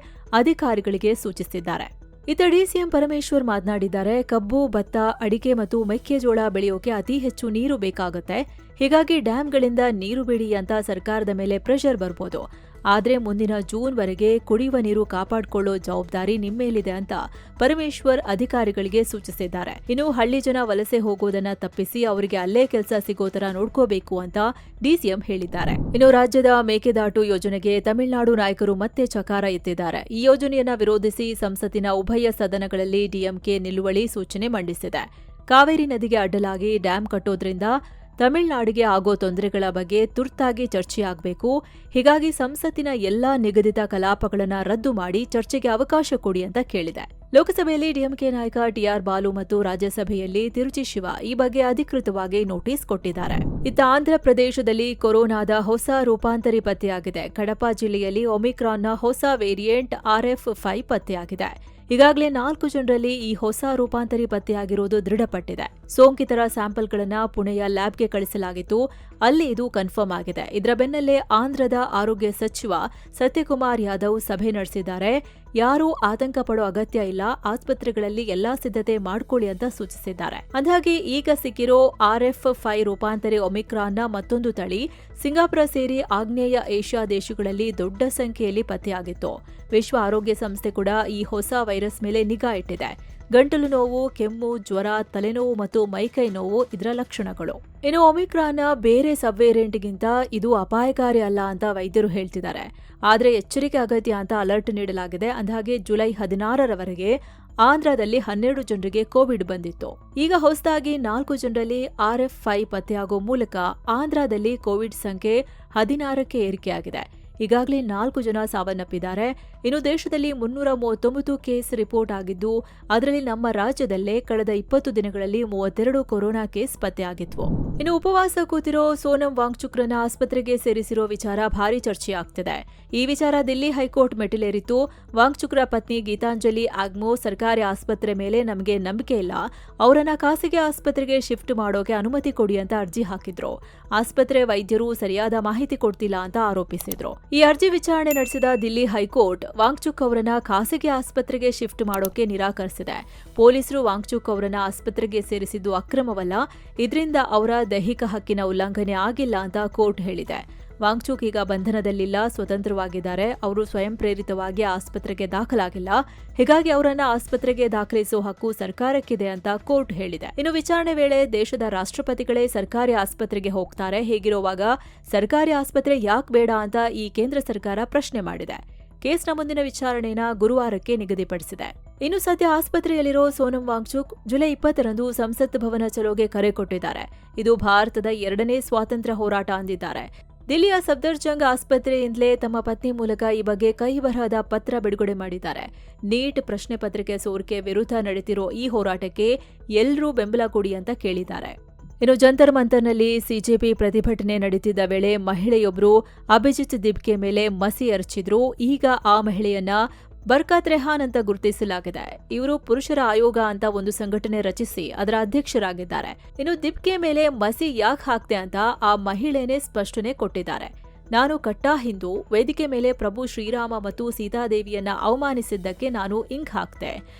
ಅಧಿಕಾರಿಗಳಿಗೆ ಸೂಚಿಸಿದ್ದಾರೆ. ಇತ್ತ ಡಿಸಿಎಂ ಪರಮೇಶ್ವರ್ ಮಾತನಾಡಿದ್ದಾರೆ. ಕಬ್ಬು, ಭತ್ತ, ಅಡಿಕೆ ಮತ್ತು ಮೆಕ್ಕೆಜೋಳ ಬೆಳೆಯೋಕೆ ಅತಿ ಹೆಚ್ಚು ನೀರು ಬೇಕಾಗುತ್ತೆ. ಹೀಗಾಗಿ ಡ್ಯಾಂಗಳಿಂದ ನೀರು ಬಿಡಿ ಅಂತ ಸರ್ಕಾರದ ಮೇಲೆ ಪ್ರೆಷರ್ ಬರ್ಬೋದು. ಆದ್ರೆ ಮುಂದಿನ ಜೂನ್ವರೆಗೆ ಕುಡಿಯುವ ನೀರು ಕಾಪಾಡಿಕೊಳ್ಳೋ ಜವಾಬ್ದಾರಿ ನಿಮ್ಮೇಲಿದೆ ಅಂತ ಪರಮೇಶ್ವರ್ ಅಧಿಕಾರಿಗಳಿಗೆ ಸೂಚಿಸಿದ್ದಾರೆ. ಇನ್ನು ಹಳ್ಳಿ ಜನ ವಲಸೆ ಹೋಗೋದನ್ನ ತಪ್ಪಿಸಿ ಅವರಿಗೆ ಅಲ್ಲೇ ಕೆಲಸ ಸಿಗೋ ತರ ನೋಡ್ಕೋಬೇಕು ಅಂತ ಡಿಸಿಎಂ ಹೇಳಿದ್ದಾರೆ. ಇನ್ನು ರಾಜ್ಯದ ಮೇಕೆದಾಟು ಯೋಜನೆಗೆ ತಮಿಳುನಾಡು ನಾಯಕರು ಮತ್ತೆ ಚಕಾರ ಎತ್ತಿದ್ದಾರೆ. ಈ ಯೋಜನೆಯನ್ನ ವಿರೋಧಿಸಿ ಸಂಸತ್ತಿನ ಉಭಯ ಸದನಗಳಲ್ಲಿ ಡಿಎಂಕೆ ನಿಲುವಳಿ ಸೂಚನೆ ಮಂಡಿಸಿದೆ. ಕಾವೇರಿ ನದಿಗೆ ಅಡ್ಡಲಾಗಿ ಡ್ಯಾಂ ಕಟ್ಟೋದ್ರಿಂದ ತಮಿಳುನಾಡಿಗೆ ಆಗೋ ತೊಂದರೆಗಳ ಬಗ್ಗೆ ತುರ್ತಾಗಿ ಚರ್ಚೆಯಾಗಬೇಕು. ಹೀಗಾಗಿ ಸಂಸತ್ತಿನ ಎಲ್ಲಾ ನಿಗದಿತ ಕಲಾಪಗಳನ್ನು ರದ್ದು ಮಾಡಿ ಚರ್ಚೆಗೆ ಅವಕಾಶ ಕೊಡಿ ಅಂತ ಕೇಳಿದೆ. ಲೋಕಸಭೆಯಲ್ಲಿ ಡಿಎಂಕೆ ನಾಯಕ ಟಿಆರ್ ಬಾಲು ಮತ್ತು ರಾಜ್ಯಸಭೆಯಲ್ಲಿ ತಿರುಚಿ ಶಿವ ಈ ಬಗ್ಗೆ ಅಧಿಕೃತವಾಗಿ ನೋಟಿಸ್ ಕೊಟ್ಟಿದ್ದಾರೆ. ಇತ್ತ ಆಂಧ್ರ ಪ್ರದೇಶದಲ್ಲಿ ಕೊರೋನಾದ ಹೊಸ ರೂಪಾಂತರಿ ಪತ್ತೆಯಾಗಿದೆ. ಕಡಪ ಜಿಲ್ಲೆಯಲ್ಲಿ ಒಮಿಕ್ರಾನ್ನ ಹೊಸ ವೇರಿಯಂಟ್ RF5 ಪತ್ತೆಯಾಗಿದೆ. ಈಗಾಗಲೇ 4 ಜನರಲ್ಲಿ ಈ ಹೊಸ ರೂಪಾಂತರಿ ಪತ್ತೆಯಾಗಿರುವುದು ದೃಢಪಟ್ಟಿದೆ. ಸೋಂಕಿತರ ಸ್ಯಾಂಪಲ್ಗಳನ್ನು ಪುಣೆಯ ಲ್ಯಾಬ್ಗೆ ಕಳಿಸಲಾಗಿತ್ತು. ಅಲ್ಲಿ ಇದು ಕನ್ಫರ್ಮ್ ಆಗಿದೆ. ಇದರ ಬೆನ್ನಲ್ಲೇ ಆಂಧ್ರದ ಆರೋಗ್ಯ ಸಚಿವ ಸತ್ಯಕುಮಾರ್ ಯಾದವ್ ಸಭೆ ನಡೆಸಿದ್ದಾರೆ. ಯಾರೂ ಆತಂಕ ಪಡೋ ಅಗತ್ಯ ಇಲ್ಲ, ಆಸ್ಪತ್ರೆಗಳಲ್ಲಿ ಎಲ್ಲಾ ಸಿದ್ಧತೆ ಮಾಡ್ಕೊಳ್ಳಿ ಅಂತ ಸೂಚಿಸಿದ್ದಾರೆ. ಅಂದಾಗೆ ಈಗ ಸಿಕ್ಕಿರೋ RF5 ರೂಪಾಂತರಿ ಒಮಿಕ್ರಾನ್ನ ಮತ್ತೊಂದು ತಳಿ ಸಿಂಗಾಪುರ ಸೇರಿ ಆಗ್ನೇಯ ಏಷ್ಯಾ ದೇಶಗಳಲ್ಲಿ ದೊಡ್ಡ ಸಂಖ್ಯೆಯಲ್ಲಿ ಪತ್ತೆಯಾಗಿತ್ತು. ವಿಶ್ವ ಆರೋಗ್ಯ ಸಂಸ್ಥೆ ಕೂಡ ಈ ಹೊಸ ವೈರಸ್ ಮೇಲೆ ನಿಗಾ ಇಟ್ಟಿದೆ. ಗಂಟಲು ನೋವು, ಕೆಮ್ಮು, ಜ್ವರ, ತಲೆನೋವು ಮತ್ತು ಮೈಕೈ ನೋವು ಇದರ ಲಕ್ಷಣಗಳು. ಇನ್ನು ಒಮಿಕ್ರಾನ್ನ ಬೇರೆ ಸಬ್ ವೇರಿಯಂಟ್ಗಿಂತ ಇದು ಅಪಾಯಕಾರಿ ಅಲ್ಲ ಅಂತ ವೈದ್ಯರು ಹೇಳ್ತಿದ್ದಾರೆ. ಆದರೆ ಎಚ್ಚರಿಕೆ ಅಗತ್ಯ ಅಂತ ಅಲರ್ಟ್ ನೀಡಲಾಗಿದೆ. ಅಂದಹಾಗೆ ಜುಲೈ 16ರವರೆಗೆ ಆಂಧ್ರದಲ್ಲಿ 12 ಜನರಿಗೆ ಕೋವಿಡ್ ಬಂದಿತ್ತು. ಈಗ ಹೊಸದಾಗಿ 4 ಜನರಲ್ಲಿ RF5 ಪತ್ತೆಯಾಗುವ ಮೂಲಕ ಆಂಧ್ರದಲ್ಲಿ ಕೋವಿಡ್ ಸಂಖ್ಯೆ 16ಕ್ಕೆ ಏರಿಕೆಯಾಗಿದೆ. ಈಗಾಗಲೇ 4 ಜನ ಸಾವನ್ನಪ್ಪಿದ್ದಾರೆ. ಇನ್ನು ದೇಶದಲ್ಲಿ 339 ಕೇಸ್ ರಿಪೋರ್ಟ್ ಆಗಿದ್ದು, ಅದರಲ್ಲಿ ನಮ್ಮ ರಾಜ್ಯದಲ್ಲೇ ಕಳೆದ 20 ದಿನಗಳಲ್ಲಿ 32 ಕೊರೋನಾ ಕೇಸ್ ಪತ್ತೆಯಾಗಿದ್ವು. ಇನ್ನು ಉಪವಾಸ ಕೂತಿರೋ ಸೋನಂ ವಾಂಗ್ಚುಕ್ರನ್ನ ಆಸ್ಪತ್ರೆಗೆ ಸೇರಿಸಿರೋ ವಿಚಾರ ಭಾರಿ ಚರ್ಚೆಯಾಗ್ತಿದೆ. ಈ ವಿಚಾರ ದಿಲ್ಲಿ ಹೈಕೋರ್ಟ್ ಮೆಟ್ಟಿಲೇರಿತ್ತು. ವಾಂಗ್ಚುಕ್ರ ಪತ್ನಿ ಗೀತಾಂಜಲಿ ಆಗ್ಮೋ ಸರ್ಕಾರಿ ಆಸ್ಪತ್ರೆ ಮೇಲೆ ನಮಗೆ ನಂಬಿಕೆ ಇಲ್ಲ, ಅವರನ್ನ ಖಾಸಗಿ ಆಸ್ಪತ್ರೆಗೆ ಶಿಫ್ಟ್ ಮಾಡೋಕೆ ಅನುಮತಿ ಕೊಡಿ ಅಂತ ಅರ್ಜಿ ಹಾಕಿದ್ರು. ಆಸ್ಪತ್ರೆ ವೈದ್ಯರು ಸರಿಯಾದ ಮಾಹಿತಿ ಕೊಡ್ತಿಲ್ಲ ಅಂತ ಆರೋಪಿಸಿದ್ರು. ಈ ಅರ್ಜಿ ವಿಚಾರಣೆ ನಡೆಸಿದ ದಿಲ್ಲಿ ಹೈಕೋರ್ಟ್ ವಾಂಗ್ಚುಕ್ ಅವರನ್ನ ಖಾಸಗಿ ಆಸ್ಪತ್ರೆಗೆ ಶಿಫ್ಟ್ ಮಾಡೋಕೆ ನಿರಾಕರಿಸಿದೆ. ಪೊಲೀಸರು ವಾಂಗ್ಚುಕ್ ಅವರನ್ನ ಆಸ್ಪತ್ರೆಗೆ ಸೇರಿಸಿದ್ದು ಅಕ್ರಮವಲ್ಲ, ಇದರಿಂದ ಅವರ ದೈಹಿಕ ಹಕ್ಕಿನ ಉಲ್ಲಂಘನೆ ಆಗಿಲ್ಲ ಅಂತ ಕೋರ್ಟ್ ಹೇಳಿದೆ. ವಾಂಗ್ಚುಕ್ ಈಗ ಬಂಧನದಲ್ಲಿಲ್ಲ, ಸ್ವತಂತ್ರವಾಗಿದ್ದಾರೆ. ಅವರು ಸ್ವಯಂ ಪ್ರೇರಿತವಾಗಿ ಆಸ್ಪತ್ರೆಗೆ ದಾಖಲಾಗಿಲ್ಲ. ಹೀಗಾಗಿ ಅವರನ್ನ ಆಸ್ಪತ್ರೆಗೆ ದಾಖಲಿಸುವ ಹಕ್ಕು ಸರ್ಕಾರಕ್ಕಿದೆ ಅಂತ ಕೋರ್ಟ್ ಹೇಳಿದೆ. ಇನ್ನು ವಿಚಾರಣೆ ವೇಳೆ ದೇಶದ ರಾಷ್ಟ್ರಪತಿಗಳೇ ಸರ್ಕಾರಿ ಆಸ್ಪತ್ರೆಗೆ ಹೋಗ್ತಾರೆ. ಹೀಗಿರುವಾಗ ಸರ್ಕಾರಿ ಆಸ್ಪತ್ರೆ ಯಾಕೆ ಬೇಡ ಅಂತ ಈ ಕೇಂದ್ರ ಸರ್ಕಾರ ಪ್ರಶ್ನೆ ಮಾಡಿದೆ. ಕೇಸ್ನ ಮುಂದಿನ ವಿಚಾರಣೆನ ಗುರುವಾರಕ್ಕೆ ನಿಗದಿಪಡಿಸಿದೆ. ಇನ್ನು ಸದ್ಯ ಆಸ್ಪತ್ರೆಯಲ್ಲಿರೋ ಸೋನಂ ವಾಂಗ್ಚುಕ್ ಜುಲೈ 20ರಂದು ಸಂಸತ್ ಭವನ ಚಲೋಗೆ ಕರೆ ಕೊಟ್ಟಿದ್ದಾರೆ. ಇದು ಭಾರತದ 2ನೇ ಸ್ವಾತಂತ್ರ್ಯ ಹೋರಾಟ ಅಂದಿದ್ದಾರೆ. ದಿಲ್ಲಿಯ ಸಫ್ದರ್ಜಂಗ್ ಆಸ್ಪತ್ರೆಯಿಂದಲೇ ತಮ್ಮ ಪತ್ನಿ ಮೂಲಕ ಈ ಬಗ್ಗೆ ಕೈಬರಹದ ಪತ್ರ ಬಿಡುಗಡೆ ಮಾಡಿದ್ದಾರೆ. ನೀಟ್ ಪ್ರಶ್ನೆ ಪತ್ರಿಕೆ ಸೋರಿಕೆ ವಿರುದ್ಧ ನಡೆದಿರೋ ಈ ಹೋರಾಟಕ್ಕೆ ಎಲ್ಲರೂ ಬೆಂಬಲ ಕೊಡಿ ಅಂತ ಕೇಳಿದ್ದಾರೆ. ಇನ್ನು ಜಂತರ್ ಮಂತರ್ನಲ್ಲಿ ಸಿಜೆಪಿ ಪ್ರತಿಭಟನೆ ನಡೆದಿದ್ದ ವೇಳೆ ಮಹಿಳೆಯೊಬ್ಬರು ಅಭಿಜಿತ್ ದಿಬ್ಕೆ ಮೇಲೆ ಮಸಿ ಎರಚಿದ್ರು. ಈಗ ಆ ಮಹಿಳೆಯನ್ನ ಬರ್ಕಾತ್ ರೆಹಾನ್ ಅಂತ ಗುರುತಿಸಲಾಗಿದೆ. ಇವರು ಪುರುಷರ ಆಯೋಗ ಅಂತ ಒಂದು ಸಂಘಟನೆ ರಚಿಸಿ ಅದರ ಅಧ್ಯಕ್ಷರಾಗಿದ್ದಾರೆ. ಇನ್ನು ದಿಬ್ಕೆ ಮೇಲೆ ಮಸಿ ಯಾಕೆ ಹಾಕ್ತೆ ಅಂತ ಆ ಮಹಿಳೆನೇ ಸ್ಪಷ್ಟನೆ ಕೊಟ್ಟಿದ್ದಾರೆ. ನಾನು ಕಟ್ಟಾ ಹಿಂದೂ, ವೇದಿಕೆ ಮೇಲೆ ಪ್ರಭು ಶ್ರೀರಾಮ ಮತ್ತು ಸೀತಾದೇವಿಯನ್ನ ಅವಮಾನಿಸಿದ್ದಕ್ಕೆ ನಾನು ಇಂಕ್ ಹಾಕ್ತೆ.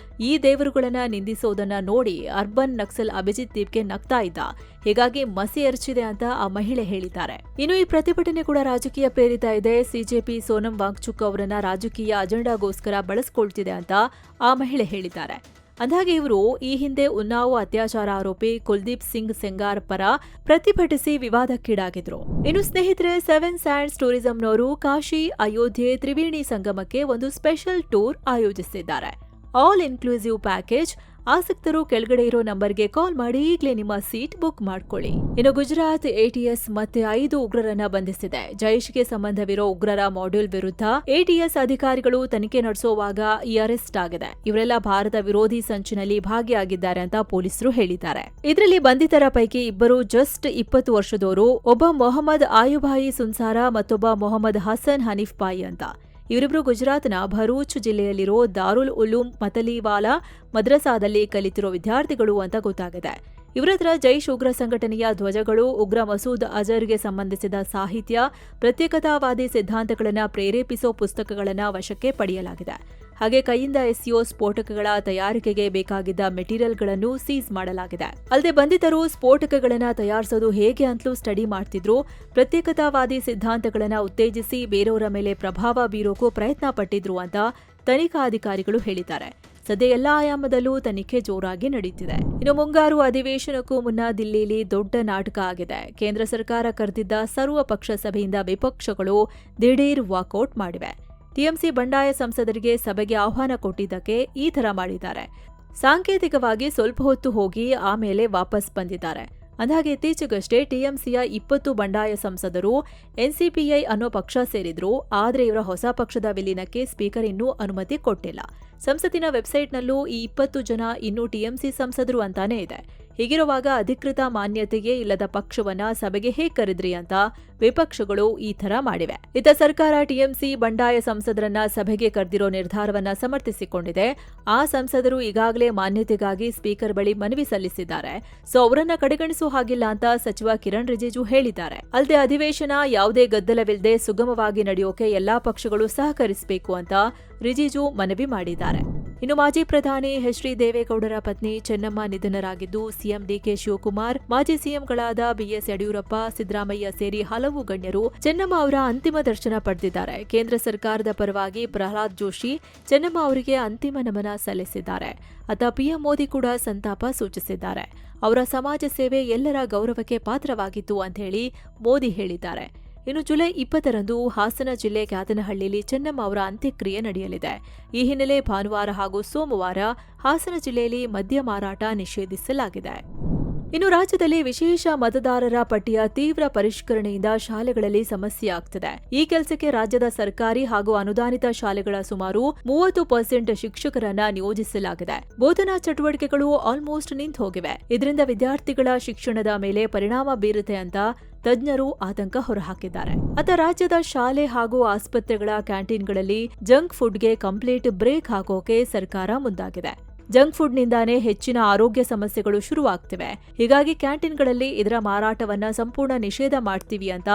ಈ ದೇವರುಗಳನ್ನ ನಿಂದಿಸೋದನ್ನ ನೋಡಿ ಅರ್ಬನ್ ನಕ್ಸಲ್ ಅಭಿಜಿತ್ ದೀಪ್ಗೆ ನಗ್ತಾ ಇದ್ದ. ಹೀಗಾಗಿ ಮಸಿ ಎರಚಿದೆ ಅಂತ ಆ ಮಹಿಳೆ ಹೇಳಿದ್ದಾರೆ. ಇನ್ನು ಈ ಪ್ರತಿಭಟನೆ ಕೂಡ ರಾಜಕೀಯ ಪ್ರೇರಿತ ಇದೆ. ಸಿಜೆಪಿ ಸೋನಂ ವಾಂಗ್ಚುಕ್ ಅವರನ್ನ ರಾಜಕೀಯ ಅಜೆಂಡಾಗೋಸ್ಕರ ಬಳಸಿಕೊಳ್ತಿದೆ ಅಂತ ಆ ಮಹಿಳೆ ಹೇಳಿದ್ದಾರೆ. ಅಂದಾಗೆ ಇವರು ಈ ಹಿಂದೆ ಉನ್ನಾವ್ ಅತ್ಯಾಚಾರ ಆರೋಪಿ ಕುಲ್ದೀಪ್ ಸಿಂಗ್ ಸೆಂಗಾರ್ ಪರ ಪ್ರತಿಭಟಿಸಿ ವಿವಾದಕ್ಕೀಡಾಗಿದ್ರು. ಇನ್ನು ಸ್ನೇಹಿತರೆ, 7 ಸ್ಯಾಂಡ್ಸ್ ಟೂರಿಸಂನವರು ಕಾಶಿ, ಅಯೋಧ್ಯೆ, ತ್ರಿವೇಣಿ ಸಂಗಮಕ್ಕೆ ಒಂದು ಸ್ಪೆಷಲ್ ಟೂರ್ ಆಯೋಜಿಸಿದ್ದಾರೆ. All inclusive package. ಆಸಕ್ತರು ಕೆಳಗಡೆ ಇರೋ ನಂಬರ್ಗೆ ಕಾಲ್ ಮಾಡಿ ಈಗಲೇ ನಿಮ್ಮ ಸೀಟ್ ಬುಕ್ ಮಾಡ್ಕೊಳ್ಳಿ. ಇನ್ನು ಗುಜರಾತ್ ಎಟಿಎಸ್ ಮತ್ತೆ 5 ಉಗ್ರರನ್ನ ಬಂಧಿಸಿದೆ. ಜೈಷ್ಗೆ ಸಂಬಂಧವಿರೋ ಉಗ್ರರ ಮಾಡ್ಯೂಲ್ ವಿರುದ್ಧ ಎಟಿಎಸ್ ಅಧಿಕಾರಿಗಳು ತನಿಖೆ ನಡೆಸುವಾಗ ಈ ಅರೆಸ್ಟ್ ಆಗಿದೆ. ಇವರೆಲ್ಲ ಭಾರತ ವಿರೋಧಿ ಸಂಚಿನಲ್ಲಿ ಭಾಗಿಯಾಗಿದ್ದಾರೆ ಅಂತ ಪೊಲೀಸರು ಹೇಳಿದ್ದಾರೆ. ಇದರಲ್ಲಿ ಬಂಧಿತರ ಪೈಕಿ ಇಬ್ಬರು ಜಸ್ಟ್ 20 ವರ್ಷದವರು. ಒಬ್ಬ ಮೊಹಮ್ಮದ್ ಆಯುಭಾಯಿ ಸುನ್ಸಾರ, ಮತ್ತೊಬ್ಬ ಮೊಹಮ್ಮದ್ ಹಸನ್ ಹನೀಫ್ ಬಾಯಿ ಅಂತ. ಇವರಿಬ್ರು ಗುಜರಾತ್ನ ಭರೂಚ್ ಜಿಲ್ಲೆಯಲ್ಲಿರೋ ದಾರುಲ್ ಉಲೂಮ್ ಮತಲಿವಾಲಾ ಮದ್ರಸಾದಲ್ಲಿ ಕಲಿತಿರೋ ವಿದ್ಯಾರ್ಥಿಗಳು ಅಂತ ಗೊತ್ತಾಗಿದೆ. ಇವರತ್ರ ಜೈಷ್ ಉಗ್ರ ಸಂಘಟನೆಯ ಧ್ವಜಗಳು, ಉಗ್ರ ಮಸೂದ್ ಅಜರ್ಗೆ ಸಂಬಂಧಿಸಿದ ಸಾಹಿತ್ಯ, ಪ್ರತ್ಯೇಕತಾವಾದಿ ಸಿದ್ಧಾಂತಗಳನ್ನು ಪ್ರೇರೇಪಿಸೋ ಪುಸ್ತಕಗಳನ್ನು ವಶಕ್ಕೆ ಪಡೆಯಲಾಗಿದೆ. ಹಾಗೆ ಕೈಯಿಂದ ಎಸೆಯೋ ಸ್ಫೋಟಕಗಳ ತಯಾರಿಕೆಗೆ ಬೇಕಾಗಿದ್ದ ಮೆಟೀರಿಯಲ್ಗಳನ್ನು ಸೀಸ್ ಮಾಡಲಾಗಿದೆ. ಅಲ್ಲದೆ ಬಂಧಿತರು ಸ್ಫೋಟಕಗಳನ್ನು ತಯಾರಿಸೋದು ಹೇಗೆ ಅಂತಲೂ ಸ್ಟಡಿ ಮಾಡ್ತಿದ್ರು. ಪ್ರತ್ಯೇಕತಾವಾದಿ ಸಿದ್ಧಾಂತಗಳನ್ನು ಉತ್ತೇಜಿಸಿ ಬೇರೆಯವರ ಮೇಲೆ ಪ್ರಭಾವ ಬೀರೋಕೂ ಪ್ರಯತ್ನ ಪಟ್ಟಿದ್ರು ಅಂತ ತನಿಖಾಧಿಕಾರಿಗಳು ಹೇಳಿದ್ದಾರೆ. ಸದ್ಯ ಎಲ್ಲಾ ಆಯಾಮದಲ್ಲೂ ತನಿಖೆ ಜೋರಾಗಿ ನಡೆಯುತ್ತಿದೆ. ಇನ್ನು ಮುಂಗಾರು ಅಧಿವೇಶನಕ್ಕೂ ಮುನ್ನ ದಿಲ್ಲಿಯಲ್ಲಿ ದೊಡ್ಡ ನಾಟಕ ಆಗಿದೆ. ಕೇಂದ್ರ ಸರ್ಕಾರ ಕರೆದಿದ್ದ ಸರ್ವಪಕ್ಷ ಸಭೆಯಿಂದ ವಿಪಕ್ಷಗಳು ದಿಢೀರ್ ವಾಕೌಟ್ ಮಾಡಿವೆ. ಟಿಎಂಸಿ ಬಂಡಾಯ ಸಂಸದರಿಗೆ ಸಭೆಗೆ ಆಹ್ವಾನ ಕೊಟ್ಟಿದ್ದಕ್ಕೆ ಈ ಥರ ಮಾಡಿದ್ದಾರೆ. ಸಾಂಕೇತಿಕವಾಗಿ ಸ್ವಲ್ಪ ಹೊತ್ತು ಹೋಗಿ ಆಮೇಲೆ ವಾಪಸ್ ಬಂದಿದ್ದಾರೆ. ಅಂದಾಗೆ ಇತ್ತೀಚೆಗಷ್ಟೇ ಟಿಎಂಸಿಯ 20 ಬಂಡಾಯ ಸಂಸದರು ಎನ್ಸಿಪಿಐ ಅನ್ನೋ ಪಕ್ಷ ಸೇರಿದ್ರು. ಆದರೆ ಇವರ ಹೊಸ ಪಕ್ಷದ ವಿಲೀನಕ್ಕೆ ಸ್ಪೀಕರ್ ಇನ್ನೂ ಅನುಮತಿ ಕೊಟ್ಟಿಲ್ಲ. ಸಂಸತ್ತಿನ ವೆಬ್ಸೈಟ್ನಲ್ಲೂ ಈ 20 ಜನ ಇನ್ನೂ ಟಿಎಂಸಿ ಸಂಸದರು ಅಂತಾನೇ ಇದೆ. ಹೀಗಿರುವಾಗ ಅಧಿಕೃತ ಮಾನ್ಯತೆಯೇ ಇಲ್ಲದ ಪಕ್ಷವನ್ನ ಸಭೆಗೆ ಹೇಗೆ ಕರೆದ್ರಿ ಅಂತ ವಿಪಕ್ಷಗಳು ಈ ಥರ ಮಾಡಿವೆ. ಇತ್ತ ಸರ್ಕಾರ ಟಿಎಂಸಿ ಬಂಡಾಯ ಸಂಸದರನ್ನ ಸಭೆಗೆ ಕರೆದಿರೋ ನಿರ್ಧಾರವನ್ನ ಸಮರ್ಥಿಸಿಕೊಂಡಿದೆ. ಆ ಸಂಸದರು ಈಗಾಗಲೇ ಮಾನ್ಯತೆಗಾಗಿ ಸ್ಪೀಕರ್ ಬಳಿ ಮನವಿ ಸಲ್ಲಿಸಿದ್ದಾರೆ. ಸೊ ಅವರನ್ನ ಕಡೆಗಣಿಸೋ ಹಾಗಿಲ್ಲ ಅಂತ ಸಚಿವ ಕಿರಣ್ ರಿಜಿಜು ಹೇಳಿದ್ದಾರೆ. ಅಲ್ಲದೆ ಅಧಿವೇಶನ ಯಾವುದೇ ಗದ್ದಲವಿಲ್ಲದೆ ಸುಗಮವಾಗಿ ನಡೆಯೋಕೆ ಎಲ್ಲಾ ಪಕ್ಷಗಳು ಸಹಕರಿಸಬೇಕು ಅಂತ ರಿಜಿಜು ಮನವಿ ಮಾಡಿದ್ದಾರೆ. ಇನ್ನು ಮಾಜಿ ಪ್ರಧಾನಿ ಎಚ್.ಡಿ. ದೇವೇಗೌಡರ ಪತ್ನಿ ಚೆನ್ನಮ್ಮ ನಿಧನರಾಗಿದ್ದು, ಸಿಎಂ ಡಿಕೆ ಶಿವಕುಮಾರ್, ಮಾಜಿ ಸಿಎಂಗಳಾದ ಬಿಎಸ್ ಯಡಿಯೂರಪ್ಪ, ಸಿದ್ದರಾಮಯ್ಯ ಸೇರಿ ಹಲವು ಗಣ್ಯರು ಚೆನ್ನಮ್ಮ ಅವರ ಅಂತಿಮ ದರ್ಶನ ಪಡೆದಿದ್ದಾರೆ. ಕೇಂದ್ರ ಸರ್ಕಾರದ ಪರವಾಗಿ ಪ್ರಹ್ಲಾದ್ ಜೋಶಿ ಚೆನ್ನಮ್ಮ ಅವರಿಗೆ ಅಂತಿಮ ನಮನ ಸಲ್ಲಿಸಿದ್ದಾರೆ. ಅತ್ತ ಪಿಎಂ ಮೋದಿ ಕೂಡ ಸಂತಾಪ ಸೂಚಿಸಿದ್ದಾರೆ. ಅವರ ಸಮಾಜ ಸೇವೆ ಎಲ್ಲರ ಗೌರವಕ್ಕೆ ಪಾತ್ರವಾಗಿತ್ತು ಅಂತ ಹೇಳಿ ಮೋದಿ ಹೇಳಿದ್ದಾರೆ. ಇನ್ನು ಜುಲೈ 20ರಂದು ಹಾಸನ ಜಿಲ್ಲೆ ಕ್ಯಾತನಹಳ್ಳಿಯಲ್ಲಿ ಚೆನ್ನಮ್ಮ ಅವರ ಅಂತ್ಯಕ್ರಿಯೆ ನಡೆಯಲಿದೆ. ಈ ಹಿನ್ನೆಲೆ ಭಾನುವಾರ ಹಾಗೂ ಸೋಮವಾರ ಹಾಸನ ಜಿಲ್ಲೆಯಲ್ಲಿ ಮದ್ಯ ಮಾರಾಟ ನಿಷೇಧಿಸಲಾಗಿದೆ. ಇನ್ನು ರಾಜ್ಯದಲ್ಲಿ ವಿಶೇಷ ಮತದಾರರ ಪಟ್ಟಿಯ ತೀವ್ರ ಪರಿಷ್ಕರಣೆಯಿಂದ ಶಾಲೆಗಳಲ್ಲಿ ಸಮಸ್ಯೆ ಆಗ್ತಿದೆ. ಈ ಕೆಲಸಕ್ಕೆ ರಾಜ್ಯದ ಸರ್ಕಾರಿ ಹಾಗೂ ಅನುದಾನಿತ ಶಾಲೆಗಳ ಸುಮಾರು 30% ಶಿಕ್ಷಕರನ್ನ ನಿಯೋಜಿಸಲಾಗಿದೆ. ಬೋಧನಾ ಚಟುವಟಿಕೆಗಳು ಆಲ್ಮೋಸ್ಟ್ ನಿಂತು ಹೋಗಿವೆ. ಇದರಿಂದ ವಿದ್ಯಾರ್ಥಿಗಳ ಶಿಕ್ಷಣದ ಮೇಲೆ ಪರಿಣಾಮ ಬೀರುತ್ತೆ ಅಂತ ತಜ್ಞರು ಆತಂಕ ಹೊರಹಾಕಿದ್ದಾರೆ. ಅತ್ತ ರಾಜ್ಯದ ಶಾಲೆ ಹಾಗೂ ಆಸ್ಪತ್ರೆಗಳ ಕ್ಯಾಂಟೀನ್ಗಳಲ್ಲಿ ಜಂಕ್ ಫುಡ್ಗೆ ಕಂಪ್ಲೀಟ್ ಬ್ರೇಕ್ ಹಾಕೋಕೆ ಸರ್ಕಾರ ಮುಂದಾಗಿದೆ. ಜಂಕ್ ಫುಡ್ನಿಂದಾನೇ ಹೆಚ್ಚಿನ ಆರೋಗ್ಯ ಸಮಸ್ಯೆಗಳು ಶುರುವಾಗ್ತಿವೆ. ಹೀಗಾಗಿ ಕ್ಯಾಂಟೀನ್ಗಳಲ್ಲಿ ಇದರ ಮಾರಾಟವನ್ನ ಸಂಪೂರ್ಣ ನಿಷೇಧ ಮಾಡ್ತೀವಿ ಅಂತ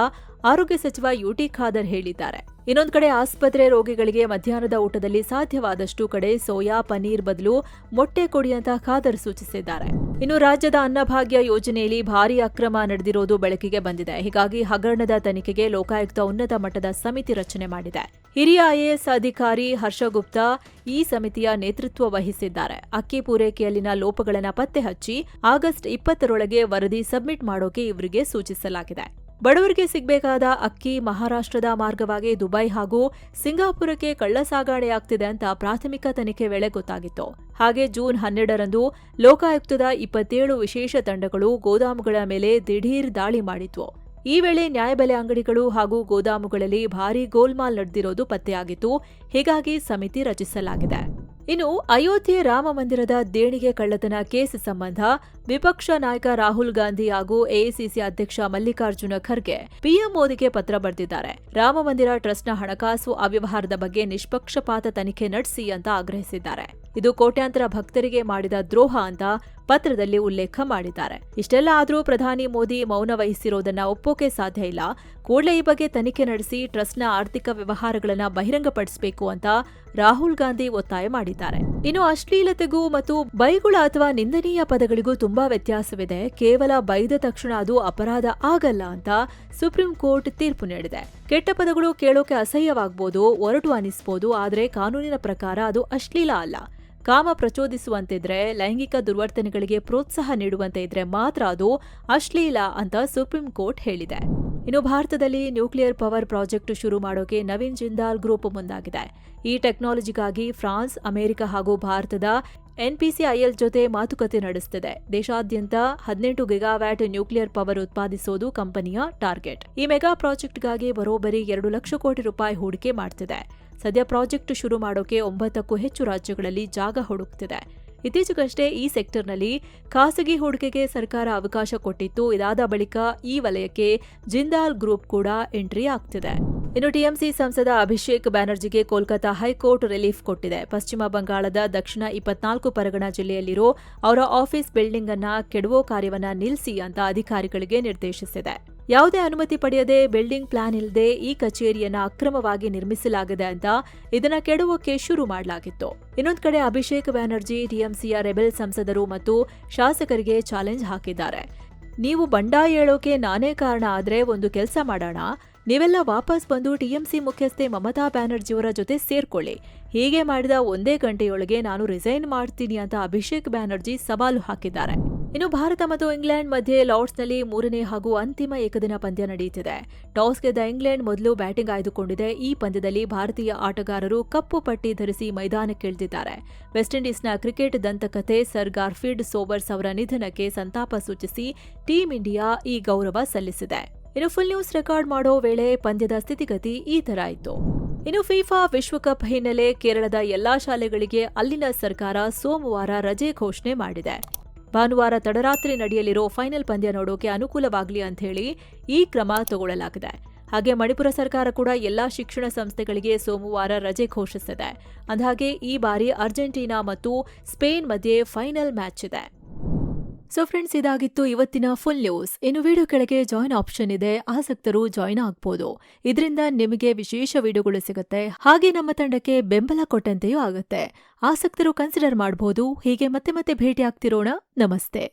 ಆರೋಗ್ಯ ಸಚಿವ ಯುಟಿ ಖಾದರ್ ಹೇಳಿದ್ದಾರೆ. ಇನ್ನೊಂದು ಕಡೆ ಆಸ್ಪತ್ರೆ ರೋಗಿಗಳಿಗೆ ಮಧ್ಯಾಹ್ನದ ಊಟದಲ್ಲಿ ಸಾಧ್ಯವಾದಷ್ಟು ಕಡೆ ಸೋಯಾ ಪನೀರ್ ಬದಲು ಮೊಟ್ಟೆ ಕೊಡಿ ಅಂತ ಖಾದರ್ ಸೂಚಿಸಿದ್ದಾರೆ. ಇನ್ನು ರಾಜ್ಯದ ಅನ್ನಭಾಗ್ಯ ಯೋಜನೆಯಲ್ಲಿ ಭಾರೀ ಅಕ್ರಮ ನಡೆದಿರೋದು ಬೆಳಕಿಗೆ ಬಂದಿದೆ. ಹೀಗಾಗಿ ಹಗರಣದ ತನಿಖೆಗೆ ಲೋಕಾಯುಕ್ತ ಉನ್ನತ ಮಟ್ಟದ ಸಮಿತಿ ರಚನೆ ಮಾಡಿದೆ. ಹಿರಿಯ ಐಎಎಸ್ ಅಧಿಕಾರಿ ಹರ್ಷ ಗುಪ್ತಾ ಈ ಸಮಿತಿಯ ನೇತೃತ್ವ ವಹಿಸಿದ್ದಾರೆ. ಅಕ್ಕಿ ಪೂರೈಕೆಯಲ್ಲಿನ ಲೋಪಗಳನ್ನು ಪತ್ತೆ ಹಚ್ಚಿ ಆಗಸ್ಟ್ 20ರೊಳಗೆ ವರದಿ ಸಬ್ಮಿಟ್ ಮಾಡೋಕೆ ಇವರಿಗೆ ಸೂಚಿಸಲಾಗಿದೆ. ಬಡವರಿಗೆ ಸಿಗಬೇಕಾದ ಅಕ್ಕಿ ಮಹಾರಾಷ್ಟ್ರದ ಮಾರ್ಗವಾಗಿ ದುಬೈ ಹಾಗೂ ಸಿಂಗಾಪುರಕ್ಕೆ ಕಳ್ಳಸಾಗಣೆಯಾಗ್ತಿದೆ ಅಂತ ಪ್ರಾಥಮಿಕ ತನಿಖೆ ವೇಳೆ ಗೊತ್ತಾಗಿತ್ತು. ಹಾಗೆ ಜೂನ್ 12ರಂದು ಲೋಕಾಯುಕ್ತದ 27 ವಿಶೇಷ ತಂಡಗಳು ಗೋದಾಮುಗಳ ಮೇಲೆ ದಿಢೀರ್ ದಾಳಿ ಮಾಡಿದ್ವು. ಈ ವೇಳೆ ನ್ಯಾಯಬೆಲೆ ಅಂಗಡಿಗಳು ಹಾಗೂ ಗೋದಾಮುಗಳಲ್ಲಿ ಭಾರೀ ಗೋಲ್ಮಾಲ್ ನಡೆದಿರೋದು ಪತ್ತೆಯಾಗಿತ್ತು. ಹೀಗಾಗಿ ಸಮಿತಿ ರಚಿಸಲಾಗಿದೆ. ಇನ್ನು ಅಯೋಧ್ಯೆ ರಾಮ ಮಂದಿರದ ದೇಣಿಗೆ ಕಳ್ಳತನ ಕೇಸ್ ಸಂಬಂಧ ವಿಪಕ್ಷ ನಾಯಕ ರಾಹುಲ್ ಗಾಂಧಿ ಹಾಗೂ ಎಐಸಿಸಿ ಅಧ್ಯಕ್ಷ ಮಲ್ಲಿಕಾರ್ಜುನ ಖರ್ಗೆ ಪಿಎಂ ಮೋದಿಗೆ ಪತ್ರ ಬರೆದಿದ್ದಾರೆ. ರಾಮ ಮಂದಿರ ಟ್ರಸ್ಟ್ನ ಹಣಕಾಸು ಅವ್ಯವಹಾರದ ಬಗ್ಗೆ ನಿಷ್ಪಕ್ಷಪಾತ ತನಿಖೆ ನಡೆಸಿ ಅಂತ ಆಗ್ರಹಿಸಿದ್ದಾರೆ. ಇದು ಕೋಟ್ಯಾಂತರ ಭಕ್ತರಿಗೆ ಮಾಡಿದ ದ್ರೋಹ ಅಂತ ಪತ್ರದಲ್ಲಿ ಉಲ್ಲೇಖ ಮಾಡಿದ್ದಾರೆ. ಇಷ್ಟೆಲ್ಲ ಆದರೂ ಪ್ರಧಾನಿ ಮೋದಿ ಮೌನ ವಹಿಸಿರೋದನ್ನ ಒಪ್ಪೋಕೆ ಸಾಧ್ಯ ಇಲ್ಲ. ಕೂಡಲೇ ಈ ಬಗ್ಗೆ ತನಿಖೆ ನಡೆಸಿ ಟ್ರಸ್ಟ್ನ ಆರ್ಥಿಕ ವ್ಯವಹಾರಗಳನ್ನ ಬಹಿರಂಗಪಡಿಸಬೇಕು ಅಂತ ರಾಹುಲ್ ಗಾಂಧಿ ಒತ್ತಾಯ ಮಾಡಿದ್ದಾರೆ. ಇನ್ನು ಅಶ್ಲೀಲತೆಗೂ ಮತ್ತು ಬೈಗುಳ ಅಥವಾ ನಿಂದನೀಯ ಪದಗಳಿಗೂ ತುಂಬಾ ವ್ಯತ್ಯಾಸವಿದೆ. ಕೇವಲ ಬೈದ ತಕ್ಷಣ ಅದು ಅಪರಾಧ ಆಗಲ್ಲ ಅಂತ ಸುಪ್ರೀಂ ಕೋರ್ಟ್ ತೀರ್ಪು ನೀಡಿದೆ. ಕೆಟ್ಟ ಪದಗಳು ಕೇಳೋಕೆ ಅಸಹ್ಯವಾಗಬಹುದು, ಒರಟು ಅನಿಸ್ಬೋದು, ಆದರೆ ಕಾನೂನಿನ ಪ್ರಕಾರ ಅದು ಅಶ್ಲೀಲ ಅಲ್ಲ. ಕಾಮ ಪ್ರಚೋದಿಸುವಂತಿದ್ರೆ, ಲೈಂಗಿಕ ದುರ್ವರ್ತನೆಗಳಿಗೆ ಪ್ರೋತ್ಸಾಹ ನೀಡುವಂತೆ ಇದ್ರೆ ಮಾತ್ರ ಅದು ಅಶ್ಲೀಲ ಅಂತ ಸುಪ್ರೀಂ ಕೋರ್ಟ್ ಹೇಳಿದೆ. ಇನ್ನು ಭಾರತದಲ್ಲಿ ನ್ಯೂಕ್ಲಿಯರ್ ಪವರ್ ಪ್ರಾಜೆಕ್ಟ್ ಶುರು ಮಾಡೋಕೆ ನವೀನ್ ಜಿಂದಾಲ್ ಗ್ರೂಪ್ ಮುಂದಾಗಿದೆ. ಈ ಟೆಕ್ನಾಲಜಿಗಾಗಿ ಫ್ರಾನ್ಸ್, ಅಮೆರಿಕ ಹಾಗೂ ಭಾರತದ ಎನ್ಪಿಸಿಐಎಲ್ ಜೊತೆ ಮಾತುಕತೆ ನಡೆಸುತ್ತಿದೆ. ದೇಶಾದ್ಯಂತ 18 ಗಿಗಾವ್ಯಾಟ್ ನ್ಯೂಕ್ಲಿಯರ್ ಪವರ್ ಉತ್ಪಾದಿಸೋದು ಕಂಪನಿಯ ಟಾರ್ಗೆಟ್. ಈ ಮೆಗಾ ಪ್ರಾಜೆಕ್ಟ್ಗಾಗಿ ಬರೋಬ್ಬರಿ 2 ಲಕ್ಷ ಕೋಟಿ ರೂಪಾಯಿ ಹೂಡಿಕೆ ಮಾಡ್ತಿದೆ. ಸದ್ಯ ಪ್ರಾಜೆಕ್ಟ್ ಶುರು ಮಾಡೋಕೆ 9ಕ್ಕೂ ಹೆಚ್ಚು ರಾಜ್ಯಗಳಲ್ಲಿ ಜಾಗ ಹುಡುಕ್ತಿದೆ. ಇತ್ತೀಚೆಗಷ್ಟೇ ಈ ಸೆಕ್ಟರ್ನಲ್ಲಿ ಖಾಸಗಿ ಹೂಡಿಕೆಗೆ ಸರ್ಕಾರ ಅವಕಾಶ ಕೊಟ್ಟಿತ್ತು. ಇದಾದ ಬಳಿಕ ಈ ವಲಯಕ್ಕೆ ಜಿಂದಾಲ್ ಗ್ರೂಪ್ ಕೂಡ ಎಂಟ್ರಿ ಆಗ್ತಿದೆ. ಇನ್ನು ಟಿಎಂಸಿ ಸಂಸದ ಅಭಿಷೇಕ್ ಬ್ಯಾನರ್ಜಿಗೆ ಕೋಲ್ಕತಾ ಹೈಕೋರ್ಟ್ ರಿಲೀಫ್ ಕೊಟ್ಟಿದೆ. ಪಶ್ಚಿಮ ಬಂಗಾಳದ ದಕ್ಷಿಣ 24 ಪರಗಣ ಜಿಲ್ಲೆಯಲ್ಲಿರೋ ಅವರ ಆಫೀಸ್ ಬಿಲ್ಡಿಂಗ್ ಅನ್ನ ಕೆಡವೋ ಕಾರ್ಯವನ್ನ ನಿಲ್ಲಿಸಿ ಅಂತ ಅಧಿಕಾರಿಗಳಿಗೆ ನಿರ್ದೇಶಿಸಿದೆ. ಯಾವುದೇ ಅನುಮತಿ ಪಡೆಯದೆ, ಬಿಲ್ಡಿಂಗ್ ಪ್ಲಾನ್ ಇಲ್ಲದೆ ಈ ಕಚೇರಿಯನ್ನ ಅಕ್ರಮವಾಗಿ ನಿರ್ಮಿಸಲಾಗಿದೆ ಅಂತ ಇದನ್ನ ಕೆಡವೋಕೆ ಶುರು ಮಾಡಲಾಗಿತ್ತು. ಇನ್ನೊಂದು ಕಡೆ ಅಭಿಷೇಕ್ ಬ್ಯಾನರ್ಜಿ ಟಿಎಂಸಿಯ ರೆಬೆಲ್ ಸಂಸದರು ಮತ್ತು ಶಾಸಕರಿಗೆ ಚಾಲೆಂಜ್ ಹಾಕಿದ್ದಾರೆ. ನೀವು ಬಂಡಾಯ ಹೇಳೋಕೆ ನಾನೇ ಕಾರಣ ಆದ್ರೆ ಒಂದು ಕೆಲಸ ಮಾಡೋಣ, ನೀವೆಲ್ಲ ವಾಪಸ್ ಬಂದು ಟಿಎಂಸಿ ಮುಖ್ಯಸ್ಥೆ ಮಮತಾ ಬ್ಯಾನರ್ಜಿಯವರ ಜೊತೆ ಸೇರ್ಕೊಳ್ಳಿ. ಹೀಗೆ ಮಾಡಿದ 1 ಗಂಟೆಯೊಳಗೆ ನಾನು ರಿಸೈನ್ ಮಾಡ್ತೀನಿ ಅಂತ ಅಭಿಷೇಕ್ ಬ್ಯಾನರ್ಜಿ ಸವಾಲು ಹಾಕಿದ್ದಾರೆ. ಇನ್ನು ಭಾರತ ಮತ್ತು ಇಂಗ್ಲೆಂಡ್ ಮಧ್ಯೆ ಲಾರ್ಡ್ಸ್ನಲ್ಲಿ 3ನೇ ಹಾಗೂ ಅಂತಿಮ ಏಕದಿನ ಪಂದ್ಯ ನಡೆಯುತ್ತಿದೆ. ಟಾಸ್ ಗೆದ್ದ ಇಂಗ್ಲೆಂಡ್ ಮೊದಲು ಬ್ಯಾಟಿಂಗ್ ಆಯ್ದುಕೊಂಡಿದೆ. ಈ ಪಂದ್ಯದಲ್ಲಿ ಭಾರತೀಯ ಆಟಗಾರರು ಕಪ್ಪು ಪಟ್ಟಿ ಧರಿಸಿ ಮೈದಾನಕ್ಕಿಳಿದಿದ್ದಾರೆ. ವೆಸ್ಟ್ ಇಂಡೀಸ್ನ ಕ್ರಿಕೆಟ್ ದಂತಕಥೆ ಸರ್ ಗಾರ್ಫೀಲ್ಡ್ ಸೋಬರ್ಸ್ ಅವರ ನಿಧನಕ್ಕೆ ಸಂತಾಪ ಸೂಚಿಸಿ ಟೀಂ ಇಂಡಿಯಾ ಈ ಗೌರವ ಸಲ್ಲಿಸಿದೆ. ಇನ್ನು ಫುಲ್ ನ್ಯೂಸ್ ರೆಕಾರ್ಡ್ ಮಾಡೋ ವೇಳೆ ಪಂದ್ಯದ ಸ್ಥಿತಿಗತಿ ಈ ತರ ಇತ್ತು. ಇನ್ನು ಫಿಫಾ ವಿಶ್ವಕಪ್ ಹಿನ್ನೆಲೆ ಕೇರಳದ ಎಲ್ಲಾ ಶಾಲೆಗಳಿಗೆ ಅಲ್ಲಿನ ಸರ್ಕಾರ ಸೋಮವಾರ ರಜೆ ಘೋಷಣೆ ಮಾಡಿದೆ. ಭಾನುವಾರ ತಡರಾತ್ರಿ ನಡೆಯಲಿರೋ ಫೈನಲ್ ಪಂದ್ಯ ನೋಡೋಕೆ ಅನುಕೂಲವಾಗಲಿ ಅಂತ ಹೇಳಿ ಈ ಕ್ರಮ ತಗೊಳ್ಳಲಾಗಿದೆ. ಹಾಗೆ ಮಣಿಪುರ ಸರ್ಕಾರ ಕೂಡ ಎಲ್ಲಾ ಶಿಕ್ಷಣ ಸಂಸ್ಥೆಗಳಿಗೆ ಸೋಮವಾರ ರಜೆ ಘೋಷಿಸಿದೆ. ಅಂದಹಾಗೆ ಈ ಬಾರಿ ಅರ್ಜೆಂಟೀನಾ ಮತ್ತು ಸ್ಪೇನ್ ಮಧ್ಯೆ ಫೈನಲ್ ಮ್ಯಾಚ್ ಇದೆ. ಸೊ ಫ್ರೆಂಡ್ಸ್, ಇದಾಗಿತ್ತು ಇವತ್ತಿನ ಫುಲ್ ನ್ಯೂಸ್. ಇನ್ನು ವಿಡಿಯೋ ಕೆಳಗೆ ಜಾಯಿನ್ ಆಪ್ಷನ್ ಇದೆ, ಆಸಕ್ತರು ಜಾಯಿನ್ ಆಗ್ಬೋದು. ಇದರಿಂದ ನಿಮಗೆ ವಿಶೇಷ ವಿಡಿಯೋಗಳು ಸಿಗುತ್ತೆ, ಹಾಗೆ ನಮ್ಮ ತಂಡಕ್ಕೆ ಬೆಂಬಲ ಕೊಟ್ಟಂತೆಯೂ ಆಗುತ್ತೆ. ಆಸಕ್ತರು ಕನ್ಸಿಡರ್ ಮಾಡಬಹುದು. ಹೀಗೆ ಮತ್ತೆ ಭೇಟಿ ಆಗ್ತಿರೋಣ. ನಮಸ್ತೆ.